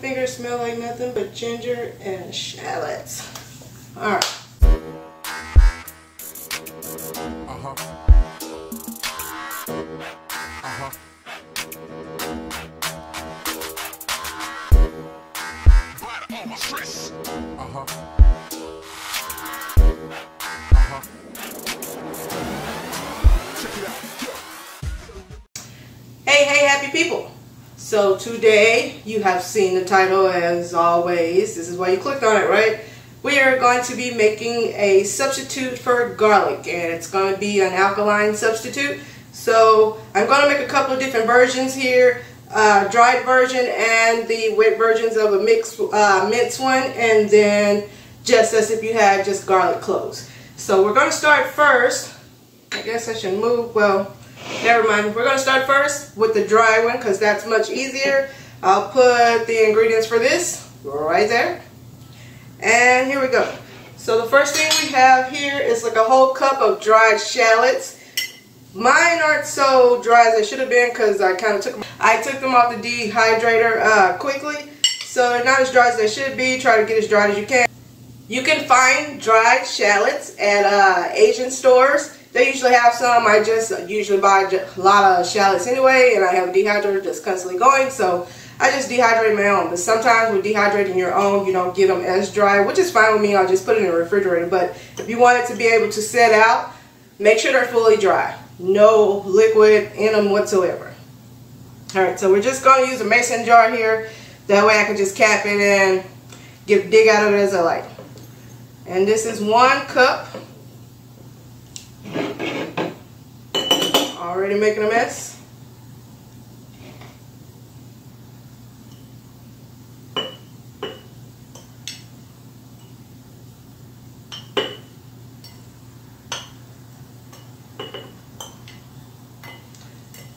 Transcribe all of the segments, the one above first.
fingers smell like nothing but ginger and shallots. Alright. Hey happy people! So today you have seen the title as always. This is why you clicked on it, right? We are going to be making a substitute for garlic, and it's going to be an alkaline substitute. So I'm going to make a couple of different versions here, dried version and the wet versions of a minced one, and then just as if you had just garlic cloves. So we're going to start first. I guess I should move, well, never mind. We're going to start first with the dry one because that's much easier. I'll put the ingredients for this right there. And here we go. So the first thing we have here is like a whole cup of dried shallots. Mine aren't so dry as they should have been because I took them off the dehydrator quickly. So they're not as dry as they should be. Try to get as dry as you can. You can find dried shallots at Asian stores. They usually have some. I just usually buy a lot of shallots anyway, and I have a dehydrator that's constantly going, so I just dehydrate my own. But sometimes with dehydrating your own, you don't get them as dry, which is fine with me. I'll just put it in the refrigerator. But if you want it to be able to set out, make sure they're fully dry. No liquid in them whatsoever. Alright, so we're just going to use a mason jar here. That way I can just cap it and dig out of it as I like. And this is 1 cup. Already making a mess.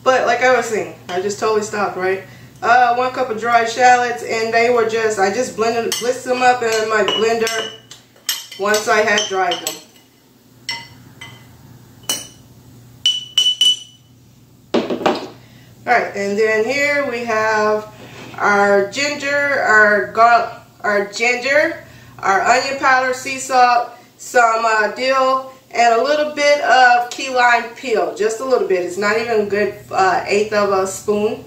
But like I was saying, I just totally stopped, right? 1 cup of dried shallots, and they were just, I just blitzed them up in my blender once I had dried them. Alright, and then here we have our ginger, our onion powder, sea salt, some dill, and a little bit of key lime peel. Just a little bit. It's not even a good 1/8 of a spoon.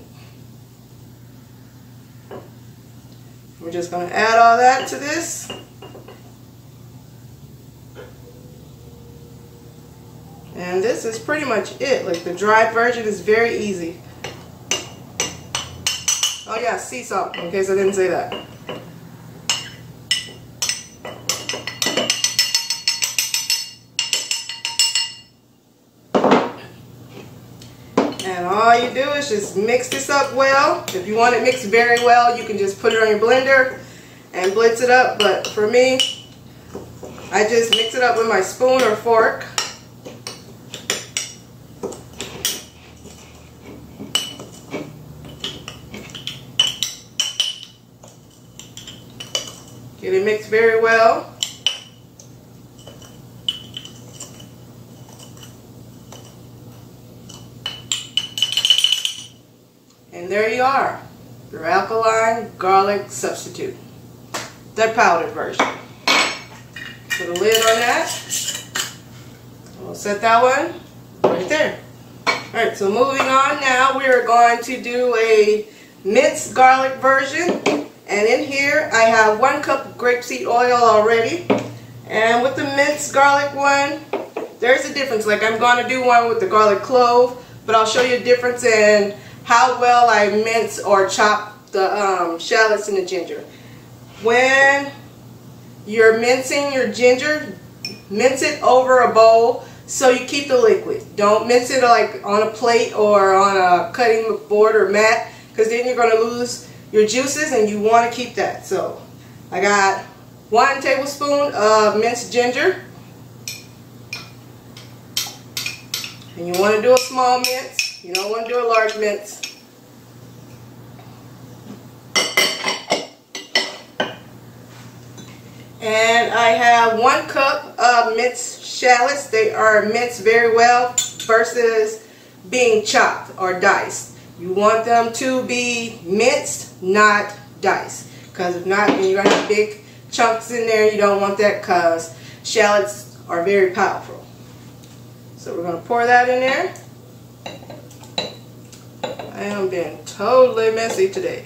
We're just going to add all that to this. And this is pretty much it. Like, the dried version is very easy. Oh yeah, sea salt, in case I didn't say that. And all you do is just mix this up well. If you want it mixed very well, you can just put it on your blender and blitz it up. But for me, I just mix it up with my spoon or fork. Get it mixed very well. And there you are, your alkaline garlic substitute, the powdered version. Put a lid on that. We'll set that one right there. Alright, so moving on now, we are going to do a minced garlic version. And in here I have 1 cup of grapeseed oil already. And with the minced garlic one, there's a difference. Like, I'm going to do one with the garlic clove, but I'll show you a difference in how well I mince or chop the shallots and the ginger. When you're mincing your ginger, mince it over a bowl so you keep the liquid. Don't mince it like on a plate or on a cutting board or mat, because then you're going to lose your juices, and you want to keep that. So I got 1 tablespoon of minced ginger, and you want to do a small mince. You don't want to do a large mince. And I have 1 cup of minced shallots. They are minced very well versus being chopped or diced. You want them to be minced, not diced. because if not, then you're going to have big chunks in there. You don't want that because shallots are very powerful. So we're going to pour that in there. I am being totally messy today.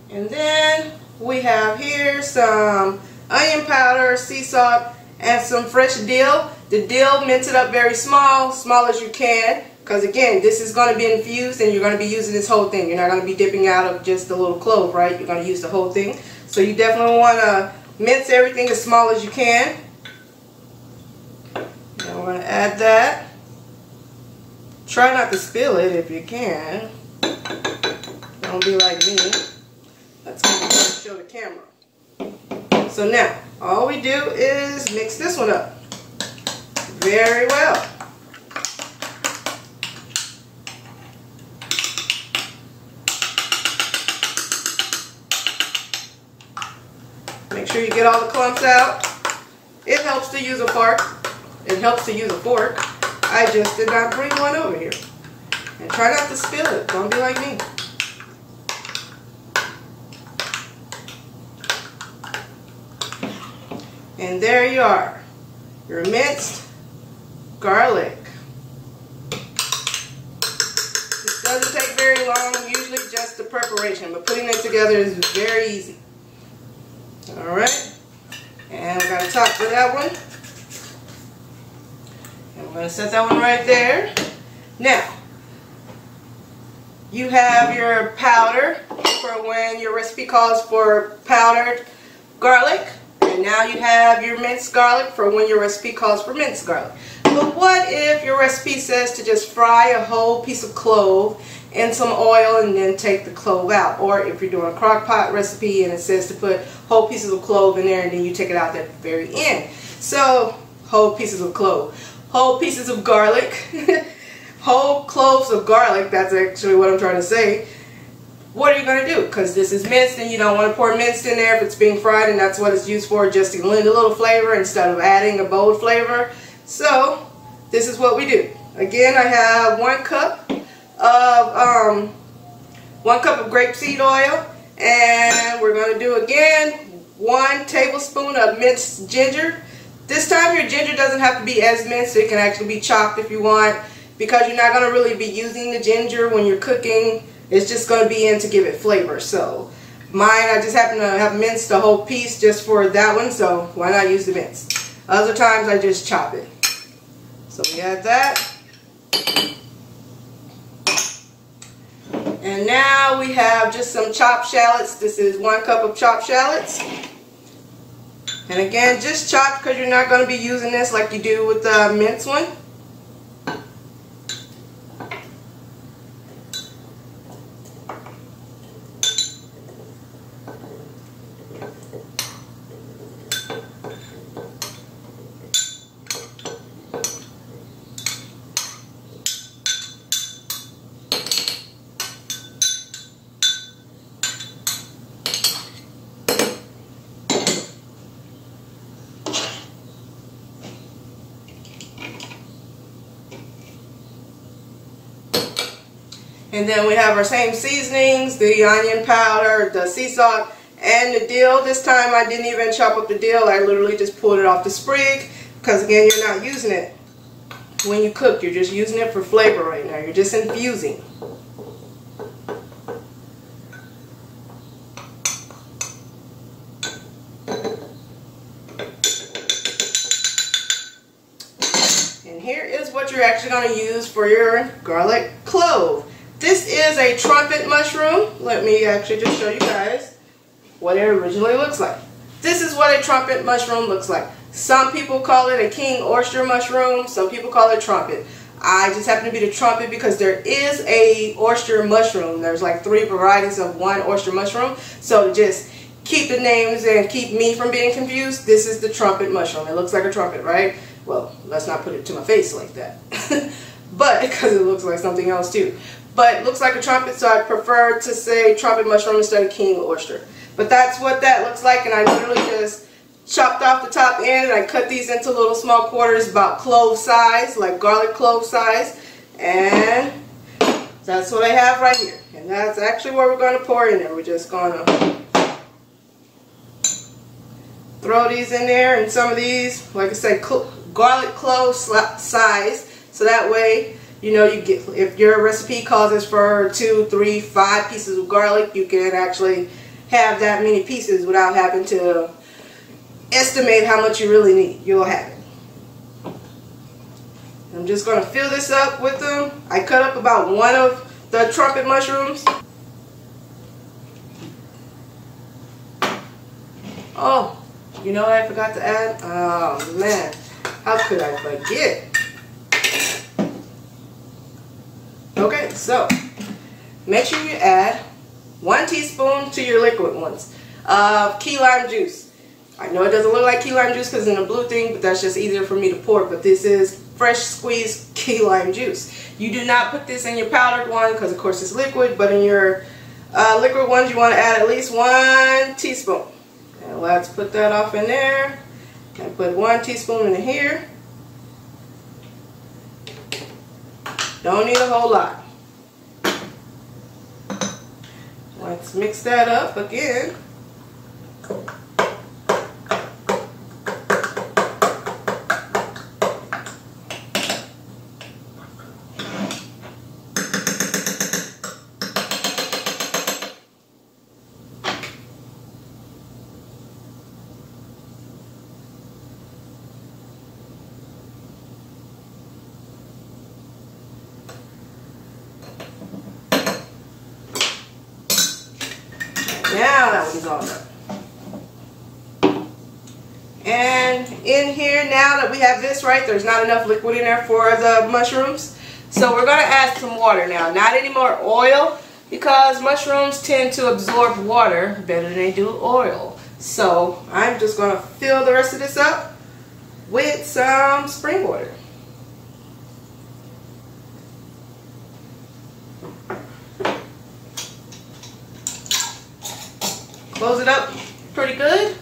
And then we have here some onion powder, sea salt, and some fresh dill. The dill, mince it up very small as you can, because again, this is going to be infused and you're going to be using this whole thing. You're not going to be dipping out of just the little clove, right? You're going to use the whole thing. So you definitely want to mince everything as small as you can. And we're going to add that. Try not to spill it if you can. Don't be like me. That's what I'm going to show the camera. So now, all we do is mix this one up very well. Make sure you get all the clumps out. It helps to use a fork. It helps to use a fork. I just did not bring one over here. And try not to spill it. Don't be like me. And there you are, your minced garlic. This doesn't take very long, usually just the preparation, but putting it together is very easy. Alright, and we got a top for that one. And we're going to set that one right there. Now, you have your powder for when your recipe calls for powdered garlic. And now you have your minced garlic for when your recipe calls for minced garlic. But what if your recipe says to just fry a whole piece of clove in some oil and then take the clove out? Or if you're doing a crock pot recipe and it says to put whole pieces of clove in there and then you take it out at the very end. So, whole pieces of clove. Whole pieces of garlic. Whole cloves of garlic, that's actually what I'm trying to say. What are you going to do? Because this is minced and you don't want to pour minced in there if it's being fried, and that's what it's used for, just to lend a little flavor instead of adding a bold flavor. So this is what we do. Again, I have 1 cup of grapeseed oil, and we're going to do again 1 tablespoon of minced ginger. This time your ginger doesn't have to be as minced, it can actually be chopped if you want, because you're not going to really be using the ginger when you're cooking. It's just going to be in to give it flavor. So mine, I just happen to have minced the whole piece just for that one, so why not use the mince? Other times I just chop it. So we add that. And now we have just some chopped shallots. This is 1 cup of chopped shallots. And again, just chopped because you're not going to be using this like you do with the minced one. And then we have our same seasonings, the onion powder, the sea salt, and the dill. This time I didn't even chop up the dill. I literally just pulled it off the sprig, because again, you're not using it when you cook. You're just using it for flavor right now. You're just infusing. And here is what you're actually going to use for your garlic clove. This is a trumpet mushroom. Let me actually just show you guys what it originally looks like. This is what a trumpet mushroom looks like. Some people call it a king oyster mushroom. Some people call it trumpet. I just happen to be the trumpet because there is a oyster mushroom. There's like 3 varieties of one oyster mushroom. So to just keep the names and keep me from being confused, this is the trumpet mushroom. It looks like a trumpet, right? Well, let's not put it to my face like that. But because it looks like something else too. but it looks like a trumpet, so I prefer to say trumpet mushroom instead of king oyster. But that's what that looks like, and I literally just chopped off the top end, and I cut these into little small quarters about clove size, like garlic clove size, and that's what I have right here. And that's actually what we're going to pour in there. We're just going to throw these in there, and some of these, like I said, garlic clove size, so that way, you know, you get, if your recipe calls for 2, 3, 5 pieces of garlic, you can actually have that many pieces without having to estimate how much you really need. You'll have it. I'm just going to fill this up with them. I cut up about 1 of the trumpet mushrooms. Oh, you know what I forgot to add? Oh man, how could I forget? Okay, so make sure you add 1 teaspoon to your liquid ones of key lime juice. I know it doesn't look like key lime juice because it's in a blue thing, but that's just easier for me to pour. But this is fresh squeezed key lime juice. You do not put this in your powdered one because of course it's liquid, but in your liquid ones you want to add at least 1 teaspoon. And let's put that off in there. And put 1 teaspoon in here. Don't need a whole lot. Let's mix that up again. Now that one's all done. And in here, now that we have this right, there's not enough liquid in there for the mushrooms. So we're going to add some water now. Not any more oil, because mushrooms tend to absorb water better than they do oil. So I'm just going to fill the rest of this up with some spring water. Close it up pretty good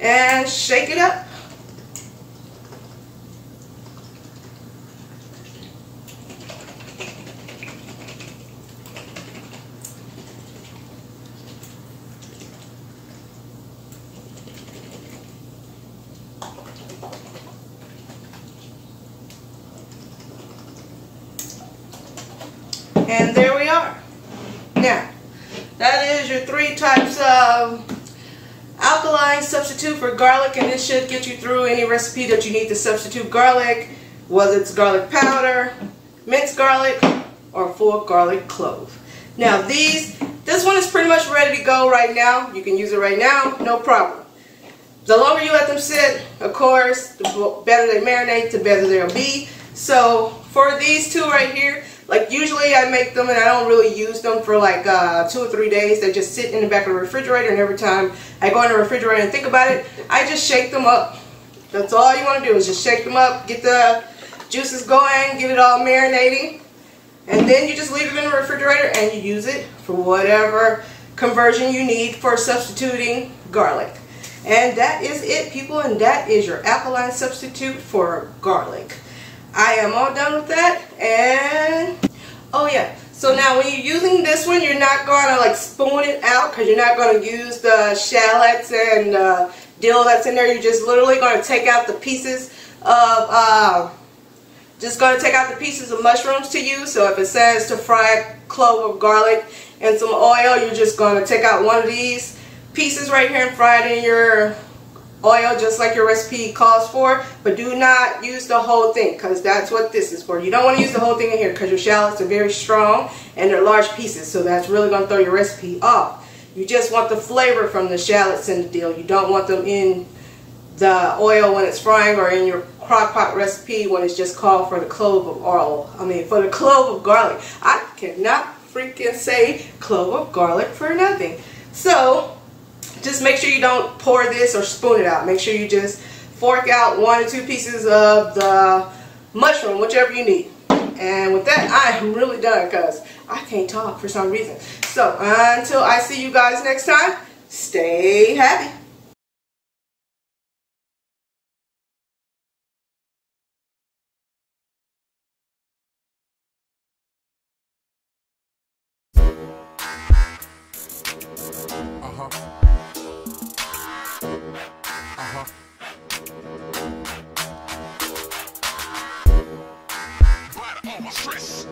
and shake it up. And there we are. Now, that is your 3 types of alkaline substitute for garlic, and this should get you through any recipe that you need to substitute garlic, whether it's garlic powder, minced garlic, or full garlic clove. Now this one is pretty much ready to go right now. You can use it right now, no problem. The longer you let them sit, of course, the better they marinate, the better they'll be. So for these 2 right here, like usually I make them and I don't really use them for like 2 or 3 days. They just sit in the back of the refrigerator, and every time I go in the refrigerator and think about it, I just shake them up. That's all you want to do is just shake them up, get the juices going, get it all marinating, and then you just leave it in the refrigerator and you use it for whatever conversion you need for substituting garlic. And that is it, people, and that is your alkaline substitute for garlic. I am all done with that. And oh yeah, so now when you're using this one, you're not going to like spoon it out, because you're not going to use the shallots and dill that's in there. You're just literally going to take out the pieces of mushrooms to use. So if it says to fry a clove of garlic and some oil, you're just going to take out one of these pieces right here and fry it in your oil just like your recipe calls for. But do not use the whole thing, because that's what this is for. You don't want to use the whole thing in here because your shallots are very strong and they're large pieces, so that's really going to throw your recipe off. You just want the flavor from the shallots and the dill. You don't want them in the oil when it's frying, or in your crock pot recipe when it's just called for the clove of oil. For the clove of garlic. I cannot freaking say clove of garlic for nothing. So just make sure you don't pour this or spoon it out. Make sure you just fork out 1 or 2 pieces of the mushroom, whichever you need. And with that, I am really done because I can't talk for some reason. So until I see you guys next time, stay happy. All my stress.